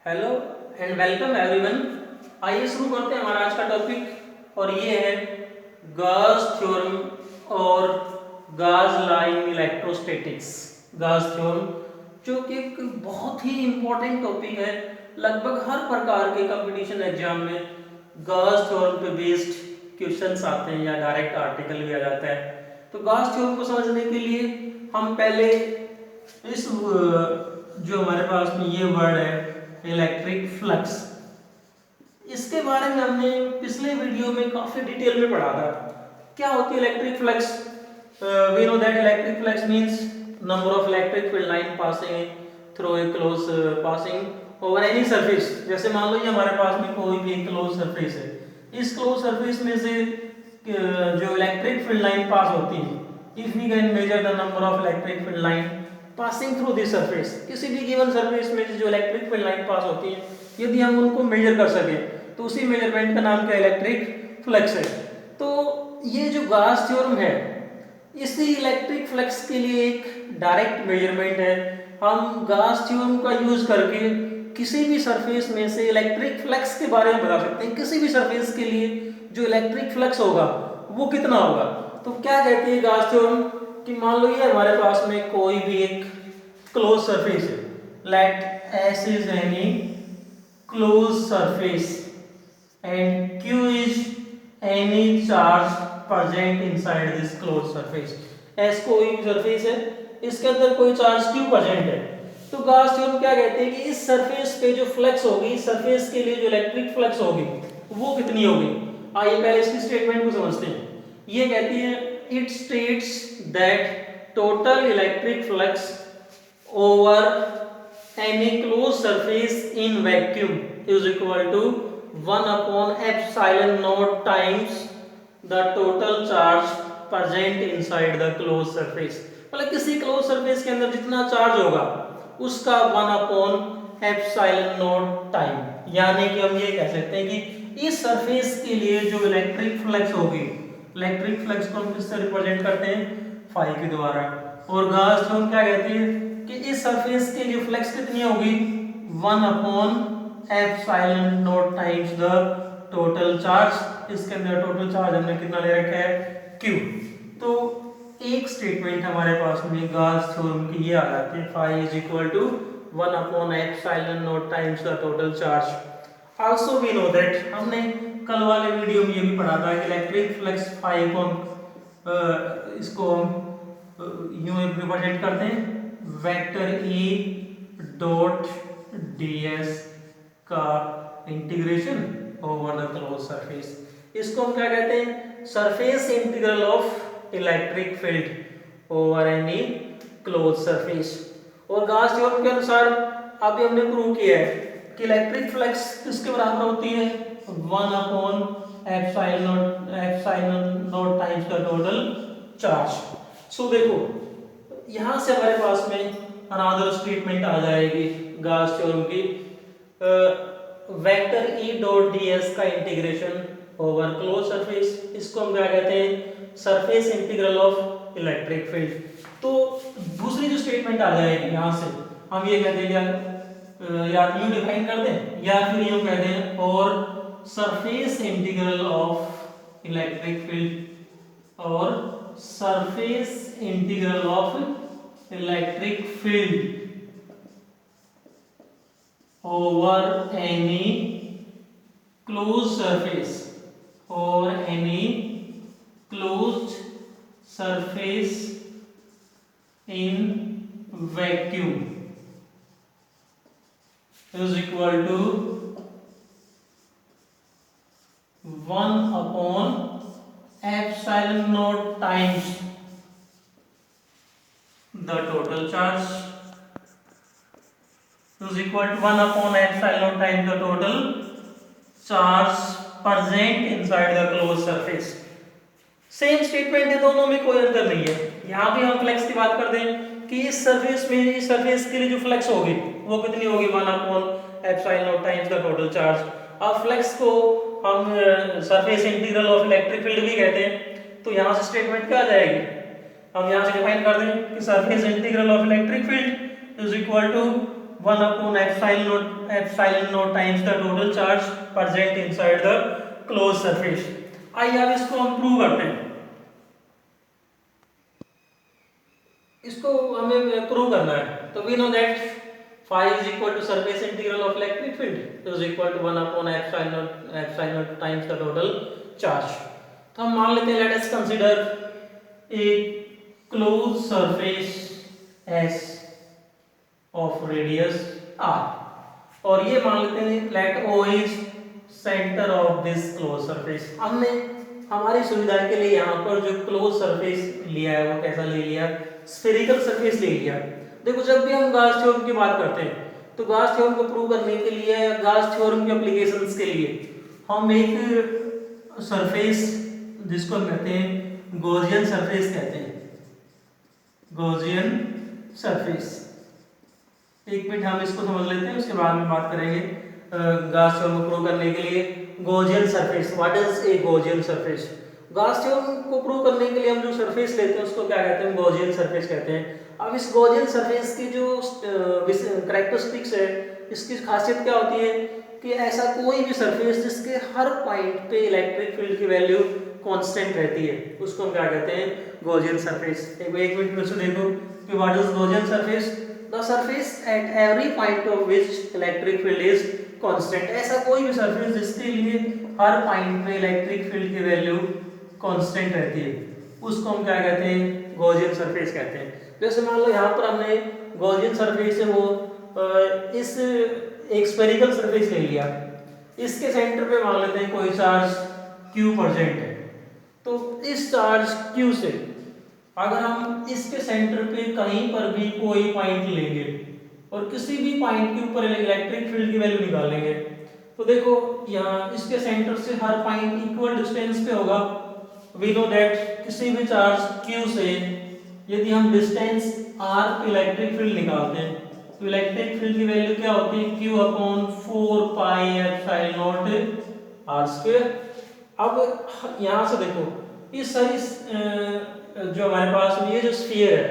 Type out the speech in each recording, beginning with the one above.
Hello and welcome everyone. आइए शुरू करते हैं हमारा आज का टॉपिक और ये है गाउस थ्योरम और Gauss law in electrostatics. Gauss theorem जो कि एक बहुत ही इम्पोर्टेंट टॉपिक है, लगभग हर प्रकार के कंपटीशन एग्जाम में गाउस थ्योरम पे बेस्ड क्वेश्चंस आते हैं या डायरेक्ट आर्टिकल भी आ जाता है। तो गाउस थ्योरम को समझने के लिए हम पहले इस जो हमारे पास में ये वर्ड है इलेक्ट्रिक फ्लक्स, इसके बारे में हमने पिछले वीडियो में काफी डिटेल में पढ़ा था। क्या होती है electric flux? We know that electric flux means number of electric field line passing through a close passing over any surface. जैसे मान लो ये हमारे पास में कोई भी क्लोज सरफेस है, इस क्लोज सरफेस में से जो इलेक्ट्रिक फील्ड लाइन पास होती है, if we can measure the number of electric field line passing through this surface, किसी भी गिवन सरफेस में जो इलेक्ट्रिक फील्ड लाइन पास होती है, यदि हम उनको मेजर कर सके तो उसी मेजरमेंट का नाम क्या इलेक्ट्रिक फ्लक्स है। तो ये जो गाउस थ्योरम है, इसी इलेक्ट्रिक फ्लक्स के लिए एक डायरेक्ट मेजरमेंट है। हम गाउस थ्योरम का यूज करके किसी भी सरफेस में से इलेक्ट्रिक फ्लक्स के बारे में बता सकते हैं। किसी भी सरफेस के लिए जो इलेक्ट्रिक फ्लक्स होगा वो कितना होगा। तो क्या कहती है गाउस थ्योरम कि मान लो ये हमारे पास में कोई भी एक क्लोज सरफेस है, let S is any close surface and Q is any charge present inside this closed surface। S कोई सरफेस है, इसके अंदर कोई चार्ज Q प्रेजेंट है। तो गाउस थ्योरम क्या कहते हैं कि इस सरफेस पे जो फ्लक्स होगी, इस सरफेस के लिए जो इलेक्ट्रिक फ्लक्स होगी वो कितनी होगी। आइए पहले इसकी स्टेटमेंट को समझते हैं। ये कहती है it states that total electric flux over any closed surface in vacuum is equal to 1 upon epsilon naught times the total charge present inside the closed surface। मतलब किसी क्लोज सरफेस के अंदर जितना चार्ज होगा उसका 1 अपॉन एप्सिलॉन नॉट टाइम, यानी कि हम ये कह सकते हैं कि इस सरफेस के लिए जो इलेक्ट्रिक फ्लक्स होगी, इलेक्ट्रिक फ्लक्स को हम किससे रिप्रेजेंट करते हैं, फाई के द्वारा। और गाउस थ्योरम क्या कहती है कि इस सरफेस के लिए फ्लक्स कितनी होगी, 1 upon epsilon naught times the total charge. इसके अंदर टोटल चार्ज हमने कितना ले रखा है, Q। तो एक स्टेटमेंट हमारे पास में गाउस थ्योरम की ये आ जाती है, phi is equal to 1 upon epsilon naught times the total charge. Also we know that, हमने कल वाले वीडियो में ये भी पढ़ा था कि इलेक्ट्रिक फ्लक्स फाई को इसको हम यूं रिप्रेजेंट करते हैं वेक्टर E डॉट ds का integration over the close surface. इसको हम क्या कहते हैं, surface integral of electric field over any close surface. और गाउस थ्योरम के अनुसार अभी हमने प्रूव किया है कि इलेक्ट्रिक फ्लक्स किसके बराबर होती है, 1 अपॉन एप्सिलॉन नॉट टाइम्स का टोटल चार्ज। सो देखो यहां से हमारे पास में अनदर स्टेटमेंट आ जाएगी गाउस थ्योरम की, वेक्टर E डॉट ds का इंटीग्रेशन ओवर क्लोज सरफेस। इसको हम क्या कहते हैं, surface integral of electric field. तो दूसरी जो स्टेटमेंट आ जाएगी यहां से हम ये कहते हैं या यूं डिफाइन कर दें या फिर यूं कह दें, और surface integral of electric field और surface integral of electric field over any closed surface or any closed surface in vacuum is equal to 1 upon epsilon naught times the total charge is equal to 1 upon epsilon times the total charge present inside the closed surface। Same statement है, दोनों में कोई अंतर नहीं है। यहाँ भी हम फ्लक्स की बात कर दें कि इस सरफेस में, इस सरफेस के लिए जो फ्लक्स होगी वो कितनी होगी, 1 upon epsilon times the total charge. अब फ्लक्स को हम surface integral of electric field भी कहते हैं। तो यहाँ से स्टेटमेंट क्या आ जाएगी, हम यहाँ से डिफाइन कर दें कि surface integral of electric field is equal to epsilon naught times the total charge present inside the closed surface। आइए अब इसको हम प्रूव करते हैं। इसको हमें प्रूव करना है। तो we know that phi is equal to surface integral of electric field is equal to 1 upon epsilon naught times the total charge। तो हम मान लेते हैं, let us consider a closed surface S of radius r, और ये मान लेते हैं let O is center of this closed surface। हमने हमारी सुविधा के लिए यहाँ पर जो क्लोज सरफेस लिया है वो कैसा ले लिया, स्फेरिकल सरफेस ले लिया। देखो जब भी हम गाउस थ्योरम की बात करते हैं तो गाउस थ्योरम को प्रूव करने के लिए या गाउस थ्योरम के एप्लीकेशंस के लिए हम एक सरफेस जिसको हम कहते हैं गॉसियन सरफेस कहते हैं, गॉसियन सरफेस। एक मिनट हम इसको समझ लेते हैं, उसके बाद में बात करेंगे गाउस थ्योरम को प्रूव करने के लिए Gaussian surface. What is a Gaussian surface? Gauss theorem को प्रूव करने के लिए हम जो सरफेस लेते हैं उसको क्या कहते हैं, गॉसियन सरफेस कहते हैं। अब इस गॉसियन सरफेस की जो कैरेक्टरिस्टिक्स है, इसकी खासियत क्या होती है कि ऐसा कोई भी सरफेस जिसके हर पॉइंट पे इलेक्ट्रिक फील्ड की वैल्यू कांस्टेंट रहती है उसको हम क्या कहते हैं, गॉसियन सरफेस। एक मिनट में से देखो कि what is Gaussian surface? The surface at every point of which electric field is constant. ऐसा कोई भी सरफेस जिसके लिए हर पॉइंट पे इलेक्ट्रिक फील्ड की वैल्यू कांस्टेंट रहती है उसको हम क्या कहते हैं, गॉसियन सरफेस कहते हैं। जैसे मान लो यहाँ पर हमने गॉसियन सरफेस है वो इस एक स्फेरिकल सरफेस ले लिया, इसके सेंटर पे मान लेते हैं कोई चार्ज Q प्रेजेंट है। तो इस चार्ज Q से अगर हम इसके सेंटर पे कहीं पर भी कोई पॉइंट लेंगे और किसी भी पॉइंट के ऊपर इलेक्ट्रिक फील्ड की वैल्यू निकालेंगे तो देखो यहाँ इसके सेंटर से हर पॉइंट इक्वल डिस्टेंस पे होगा। वी नो दैट किसी भी चार्ज Q से यदि हम डिस्टेंस r पे इलेक्ट्रिक फील्ड निकालते हैं तो इलेक्ट्रिक फील्ड की वैल्यू क्या होती है, Q upon 4 pi epsilon naught r square. अब यहाँ से देखो इस सारी जो हमारे पास ये जो स्फीयर है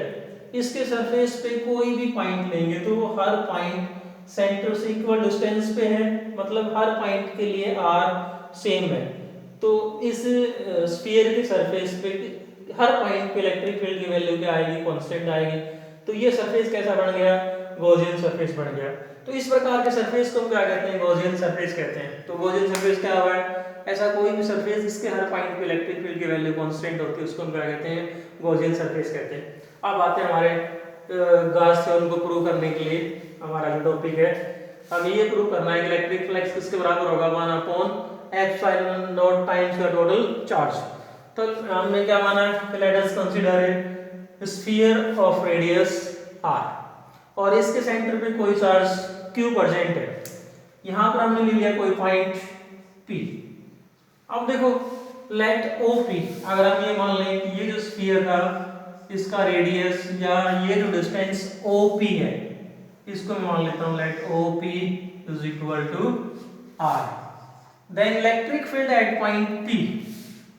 इसके सरफेस पे कोई भी पॉइंट लेंगे तो हर पॉइंट सेंटर से इक्वल डिस्टेंस पे है, मतलब हर पॉइंट के लिए r सेम है। तो इस स्फीयर के सरफेस पे हर पॉइंट पे इलेक्ट्रिक फील्ड की वैल्यू क्या आएगी, कांस्टेंट आएगी। तो ये सरफेस कैसा बन गया, गॉसियन सरफेस बन गया। तो इस प्रकार के सरफेस को हम क्या कहते हैं, गॉसियन सरफेस कहते हैं। तो गॉसियन सरफेस क्या हुआ है, ऐसा कोई भी सरफेस जिसके हर पॉइंट पे इलेक्ट्रिक फील्ड की वैल्यू कांस्टेंट होती है उसको हम क्या कहते हैं, गॉसियन सरफेस कहते हैं। अब आते हैं हमारे गाउस थ्योरम को प्रूव करने के लिए। हमारा जो टॉपिक है हमें ये प्रूव करना है कि इलेक्ट्रिक फ्लक्स किसके बराबर होगा, 1 upon epsilon naught times the total charge. तो हमने क्या माना, let us consider a sphere of radius r और इसके सेंटर पे कोई चार्ज Q प्रेजेंट है। यहाँ पर हमने ले लिया कोई पॉइंट P। अब देखो लेट OP, अगर हम ये मान लें कि ये जो स्फीयर का इसका रेडियस या ये जो डिस्टेंस OP है इसको मैं मान लेता हूँ let OP is equal to r। Then electric field at point P।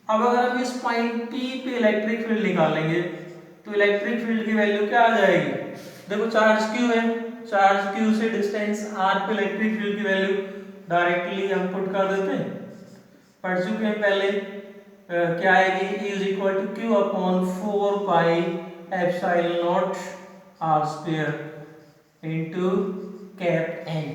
अब अगर हम इस पॉइंट P पे इलेक्ट्रिक फील्ड निकालेंगे तो इलेक्ट्रिक फील्ड की वैल्यू क्या आ जाएगी, देखो चार्ज Q है, चार्ज Q से डिस्टेंस r पे इलेक्ट्रिक फील्ड की वैल्यू डायरेक्टली हम पुट कर देते हैं, पढ़ चुके हैं पहले। क्या आएगी, E is equal to Q upon 4 pi epsilon naught r square into cap n,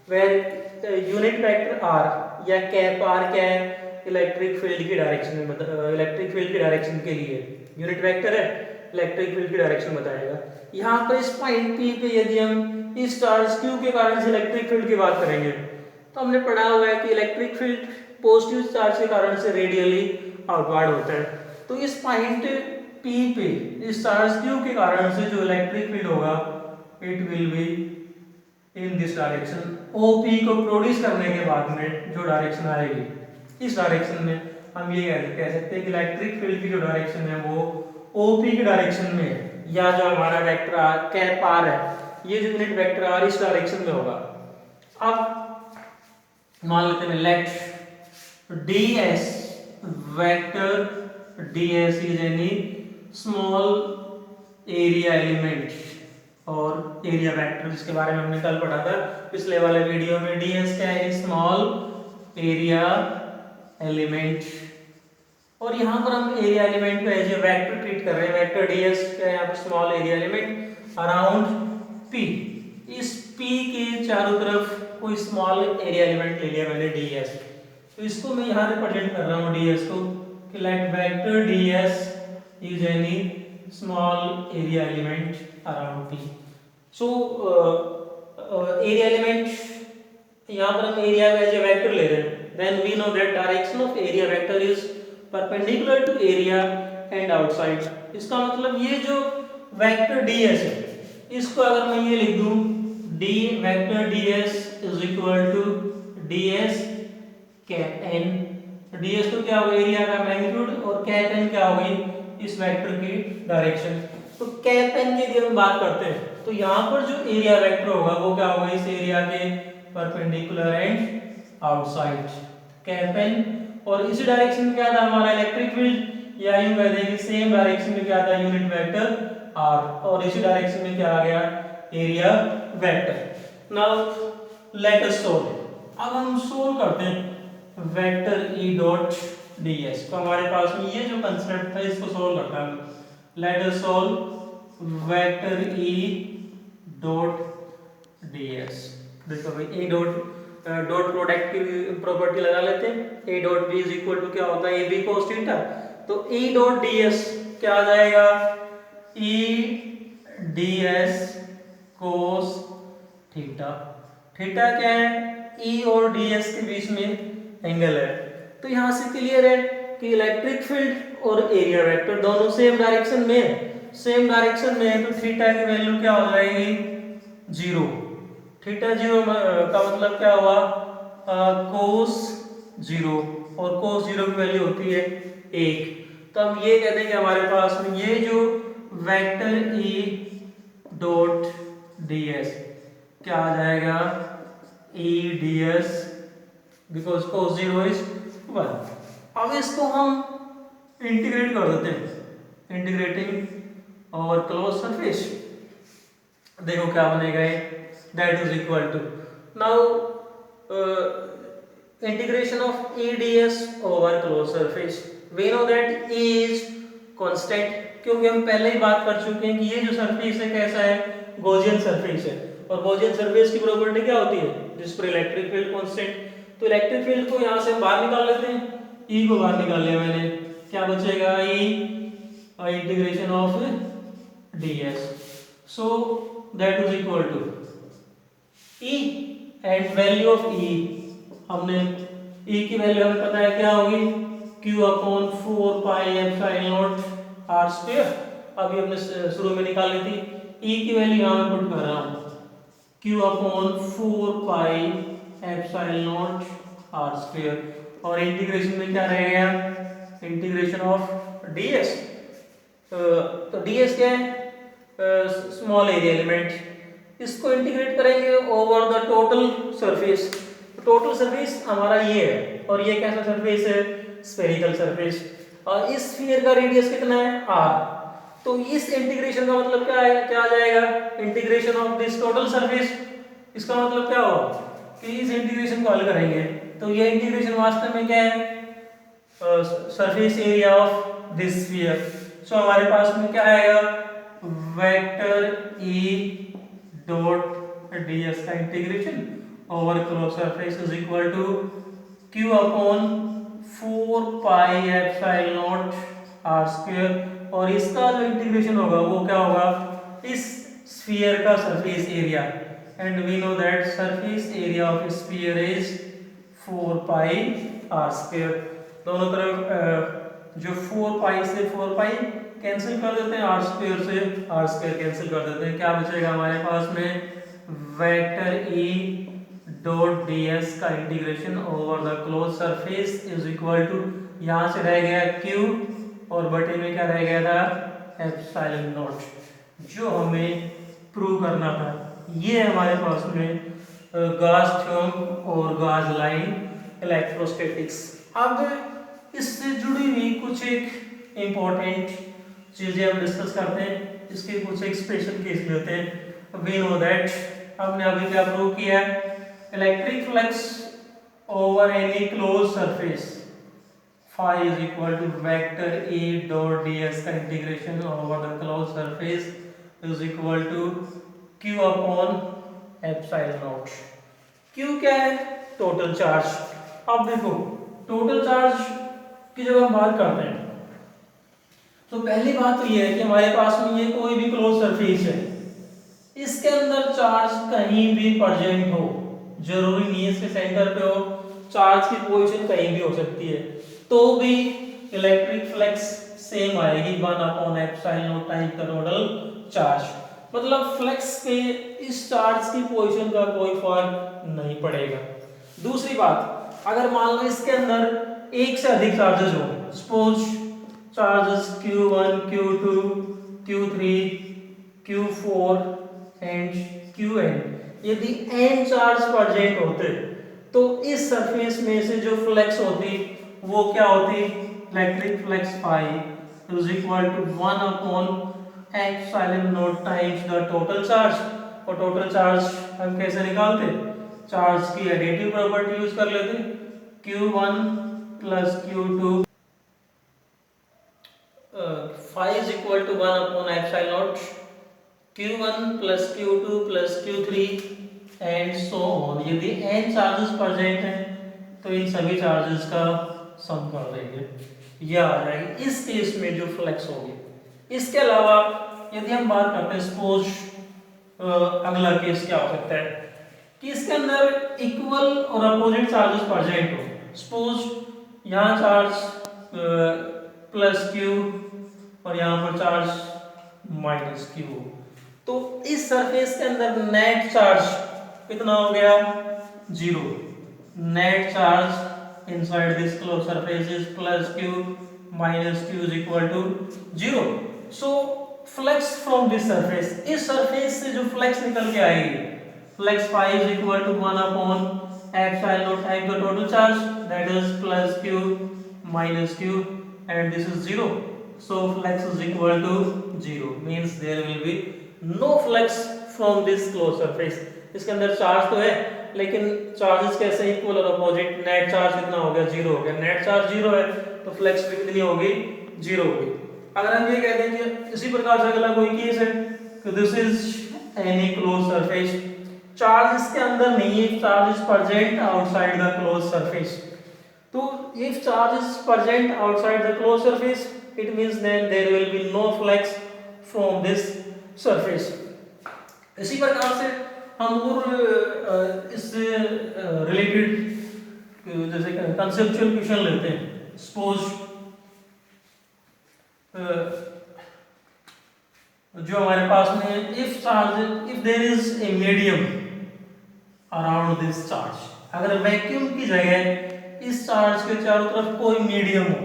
where unit vector r या कैप r क्या है, इलेक्ट्रिक फील्ड की डायरेक्शन में इलेक्ट्रिक फील्ड की डायरेक्शन के लिए यूनिट वेक्टर है, इलेक्ट्रिक फील्ड की डायरेक्शन बताएगा। यहाँ पर इस पॉइंट P पे यदि हम इस चार्ज Q के कारण से इलेक्ट्रिक फील्ड की बात करेंगे तो हमने पढ़ा हुआ है कि इलेक्ट्रिक फील्ड पॉजिटिव चार्ज के कारण से रेडियली आउटवर्ड होता है। तो इस पॉइंट P पे इस चार्ज Q के कारण से जो इलेक्ट्रिक फील्ड होगा it will be in this direction. OP को प्रोड्यूस करने के बाद में जो डायरेक्शन आएगी इस डायरेक्शन में हम ये कह सकते हैं कि इलेक्ट्रिक फील्ड की जो डायरेक्शन है वो OP की डायरेक्शन में है, या जो हमारा वेक्टर r कैप r है ये जो यूनिट वेक्टर r इस डायरेक्शन में होगा। अब मान लेते हैं let ds vector ds is any small area element और एरिया वेक्टर जिसके बारे में हमने कल पढ़ा था पिछले वाले वीडियो में। ds क्या है, स्मॉल एरिया एलिमेंट, और यहाँ पर हम एरिया एलिमेंट को एज ए वेक्टर ट्रीट कर रहे हैं। वेक्टर ds क्या है यहाँ पे, small area element around p। इस p के चारों तरफ कोई स्मॉल एरिया एलिमेंट ले लिया मैंने ds, तो इसको मैं यहाँ रिप्रेजेंट कर रहा हूँ ds को कि let vector ds is any small area element around p। So area element यहाँ पर हम एरिया एज ए वेक्टर ले रहे हैं, then we know that direction of area vector is perpendicular to area and outside. इसका मतलब ये जो वेक्टर ds है, इसको अगर मैं ये लिख दूं d vector ds is equal to ds cap n। ds तो क्या होगा, एरिया का मैग्नीट्यूड, और कैप n क्या होगी, इस वेक्टर की डायरेक्शन। तो कैप n की यदि हम बात करते हैं तो यहाँ पर जो एरिया वेक्टर होगा वो क्या होगा, इस एरिया के perpendicular and outside cap n। और इसी डायरेक्शन में क्या था हमारा इलेक्ट्रिक फील्ड, या यूं कह दें कि सेम डायरेक्शन में क्या था यूनिट वेक्टर r, और इसी डायरेक्शन में क्या आ गया, area vector. Now let us solve. अब हम सोल्व करते हैं वेक्टर e डॉट ds। तो हमारे पास में ये जो कंसेप्ट था इसको सोल्व करता है। Let us solve vector e dot ds। देखो भाई ए डॉट प्रोडक्ट की प्रॉपर्टी लगा लेते हैं। A dot B is equal to क्या होता है, ए बी कोस थीटा। तो ए डॉट ds क्या आ जाएगा, e ds cos theta. Theta क्या है, e और ds के बीच में एंगल है। तो यहाँ से क्लियर है कि इलेक्ट्रिक फील्ड और एरिया वेक्टर दोनों सेम डायरेक्शन में है, सेम डायरेक्शन में है, तो थीटा की वैल्यू क्या हो जाएगी, जीरो। थीटा जीरो का मतलब क्या हुआ, कोस जीरो, और कोस जीरो की वैल्यू होती है 1। तो हम ये कहते हैं कि हमारे पास में ये जो वेक्टर e डॉट ds क्या आ जाएगा, e ds because cos zero is 1। अब इसको हम इंटीग्रेट कर देते हैं, इंटीग्रेटिंग ओवर क्लोज सरफेस। देखो क्या बनेगा ये, that is equal to now integration of e ds over closed surface। we know that e is constant, क्योंकि हम पहले ही बात कर चुके हैं कि ये जो सरफेस है कैसा है, गॉसियन सरफेस है, और गॉसियन सरफेस की प्रॉपर्टी क्या होती है, जिस पर इलेक्ट्रिक फील्ड कांस्टेंट। तो इलेक्ट्रिक फील्ड को यहाँ से हम बाहर निकाल लेते हैं, e को बाहर निकाल लिया मैंने, क्या बचेगा, e integration of ds। So that is equal to E and value of E, हमने E की वैल्यू हमें पता है क्या होगी, Q upon 4 pi epsilon naught r square. अभी हमने शुरू में निकाली थी, E की वैल्यू यहाँ मैं पुट कर रहा हूँ, Q upon 4 pi epsilon naught r square, और इंटीग्रेशन में क्या रहेगा, इंटीग्रेशन ऑफ ds। तो ds क्या है, स्मॉल एरिया एलिमेंट, इसको इंटीग्रेट करेंगे over the total surface. Total surface हमारा ये है, और ये कैसा सरफेस है, स्फेरिकल सरफेस, और इस स्फीयर का रेडियस कितना है, r। तो इस इंटीग्रेशन का मतलब क्या है, क्या आ जाएगा, integration of this total surface. इसका मतलब क्या होगा कि इस इंटीग्रेशन को हल करेंगे तो ये इंटीग्रेशन वास्तव में क्या है, surface area of this sphere. So हमारे पास में क्या आएगा, वेक्टर e डॉट ds का integration over close surface is equal to q upon 4 pi epsilon naught r square, और इसका जो इंटीग्रेशन होगा वो क्या होगा, इस स्फीयर का surface area, and we know that surface area of sphere is 4 pi r square. दोनों तरफ जो 4 पाई से 4 पाई कैंसिल कर देते हैं, r स्क्वायर से r स्क्वायर कैंसिल कर देते हैं, क्या बचेगा हमारे पास में, वेक्टर e डॉट ds का integration over the close surface is equal to, यहाँ से रह गया q और बटे में क्या रह गया था, एप्सिलॉन नॉट, जो हमें प्रूव करना था। ये हमारे पास में गॉस थ्योरम और गॉस लाइन इलेक्ट्रोस्टैटिक्स। अब इससे जुड़ी हुई कुछ एक इम्पोर्टेंट चीजें हम डिस्कस करते हैं, इसके कुछ एक स्पेशल केस लेते हैं। वी नो दैट, हमने अभी क्या प्रूव किया है, electric flux over any close surface phi is equal to vector A dot ds का integration over the close surface is equal to q upon epsilon naught. q क्या है, total charge. अब देखो टोटल चार्ज की जब हम बात करते हैं तो पहली बात तो ये है कि हमारे पास में ये कोई भी क्लोज सरफेस है, इसके अंदर चार्ज कहीं भी प्रेजेंट हो, जरूरी नहीं है इसके सेंटर पे हो, चार्ज की पोजीशन कहीं भी हो सकती है, तो भी इलेक्ट्रिक फ्लक्स सेम आएगी 1/एप्सिलॉन टाइप का टोटल चार्ज। मतलब फ्लक्स पे इस चार्ज की पोजीशन का कोई फर्क नहीं पड़ेगा। दूसरी बात, अगर मान लो इसके अंदर एक से अधिक चार्जेस हो, suppose charges Q1, Q2, Q3, Q4 and Qn, यदि n चार्ज प्रेजेंट होते तो इस सरफेस में से जो फ्लक्स होती वो क्या होती, electric flux phi is equal to epsilon naught times the total charge. और टोटल चार्ज हम कैसे निकालते, चार्ज की एडिटिव प्रॉपर्टी यूज कर लेते, Q1 plus Q2 phi is equal to epsilon naught Q1 plus Q2 plus Q3 and so on. यदि n charges present हैं तो इन सभी चार्जेस का सम कर देंगे, यह आ जाएगी इस केस में जो फ्लक्स होगी। इसके अलावा यदि हम बात करते हैं, सपोज अगला केस क्या हो सकता है कि इसके अंदर इक्वल और अपोजिट चार्जेस प्रेजेंट हो, सपोज यहाँ चार्ज प्लस Q और यहाँ पर चार्ज माइनस Q हो, तो इस सरफेस के अंदर नेट चार्ज कितना हो गया, 0। Net charge inside this close surface is plus Q minus Q is equal to 0। So flux from this surface, इस सरफेस से जो फ्लक्स निकल के आएगी, flux phi is equal to epsilon naught times the total charge that is plus Q minus Q and this is 0, so flux is equal to 0, means there will be no flux from this closed surface। इसके अंदर charge तो है लेकिन charges कैसे equal और opposite, net charge कितना हो गया, 0 हो गया, नेट चार्ज 0 है तो फ्लक्स भी कितनी होगी, 0 होगी। अगर हम ये कहते हैं कि इसी प्रकार से अगला कोई केस है कि this is any close surface, charge इसके अंदर नहीं है, charge is present outside the close surface, तो if charge is present outside the closed surface it means then there will be no flux from this surface। इसी प्रकार से हम और इससे रिलेटेड जैसे कंसेप्चुअल क्वेश्चन लेते हैं, सपोज जो हमारे पास में if there is a medium around this charge, अगर वैक्यूम की जगह इस चार्ज के चारों तरफ कोई मीडियम हो,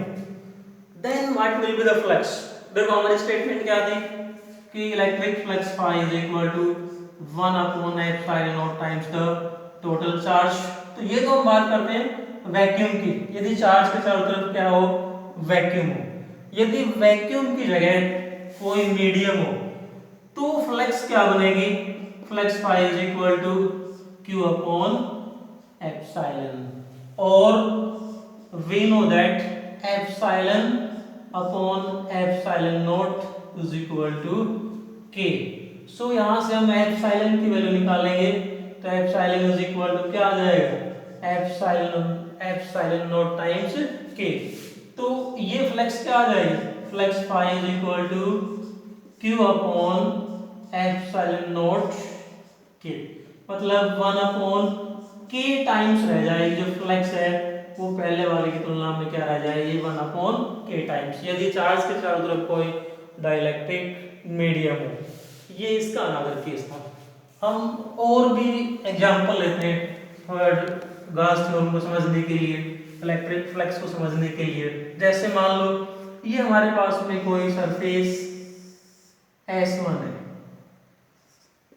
then what will be the flux. देखो हमारी स्टेटमेंट क्या थी कि electric flux phi is equal to epsilon naught times the total charge. तो ये तो हम बात करते हैं वैक्यूम की, यदि चार्ज के चारों तरफ क्या हो, वैक्यूम हो। यदि वैक्यूम की जगह कोई मीडियम हो तो फ्लक्स क्या बनेगी, flux phi is equal to Q upon epsilon, और we know that epsilon upon epsilon naught is equal to k। so यहाँ से हम epsilon की वैल्यू निकालेंगे तो epsilon is equal to क्या आ जाएगा, epsilon naught times k। तो ये फ्लक्स क्या आ जाएगी, flux phi is equal to q upon epsilon naught k, मतलब 1/k टाइम्स रह जाएगी, जो फ्लक्स है वो पहले वाले की तुलना में क्या रह जाएगी, 1/k टाइम्स, यदि चार्ज के चारों तरफ कोई डाइलेक्ट्रिक मीडियम हो। ये इसका अनदर केस था। हम और भी एग्जांपल लेते हैं गॉस थ्योरम को समझने के लिए, इलेक्ट्रिक फ्लक्स को समझने के लिए। जैसे मान लो ये हमारे पास में कोई सरफेस S1 है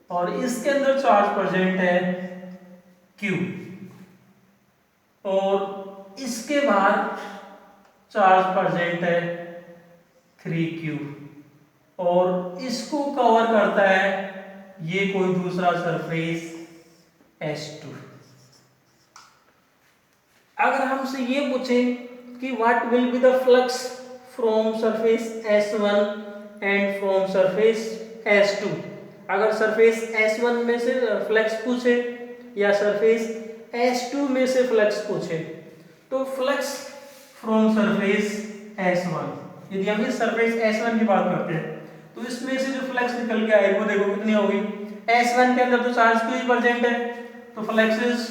और इसके अंदर चार्ज प्रेजेंट है Q, और इसके बाहर चार्ज प्रेजेंट है 3Q, और इसको कवर करता है ये कोई दूसरा सरफेस S2। अगर हमसे ये पूछे कि what will be the flux from surface S1 and from surface S2, अगर सरफेस S1 में से फ्लक्स पूछे या सरफेस S2 में से फ्लक्स पूछे, तो फ्लक्स फ्रॉम सरफेस S1, यदि हम इस सरफेस S1 की बात करते हैं तो इसमें से जो फ्लक्स निकल के आएगी वो देखो कितनी होगी। S1 के अंदर तो चार्ज क्यू प्रेजेंट है, तो flux is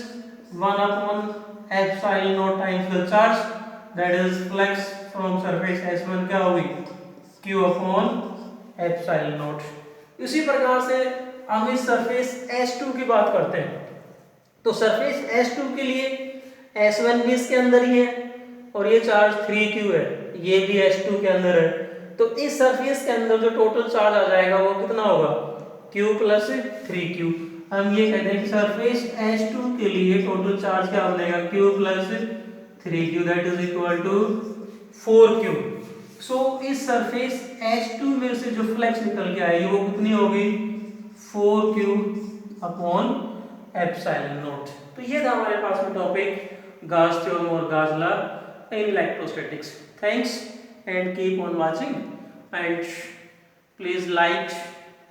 1 upon epsilon naught times the charge, that is flux from surface S1 क्या होगी, Q अपॉन एप्सिलॉन नॉट। इसी प्रकार से हम इस सरफेस S2 की बात करते हैं, तो सरफेस S2 के लिए S1 भी इसके अंदर ही है और ये चार्ज 3Q है, ये भी S2 के अंदर है, तो इस सरफेस के अंदर जो टोटल चार्ज आ जाएगा वो कितना होगा, Q प्लस 3Q। हम ये कहते हैं कि सरफेस S2 के लिए टोटल चार्ज क्या बनेगा, Q plus 3Q, that is equal to 4Q। So इस सरफेस S2 में से जो फ्लक्स निकल के आएगी वो कितनी होगी, 4Q अपॉन एप्सिलॉन नॉट। तो ये था हमारे पास में टॉपिक गॉस थ्योरम और Gauss law in electrostatics. Thanks and keep on watching and please like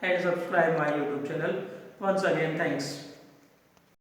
and subscribe my YouTube channel. Once again, thanks.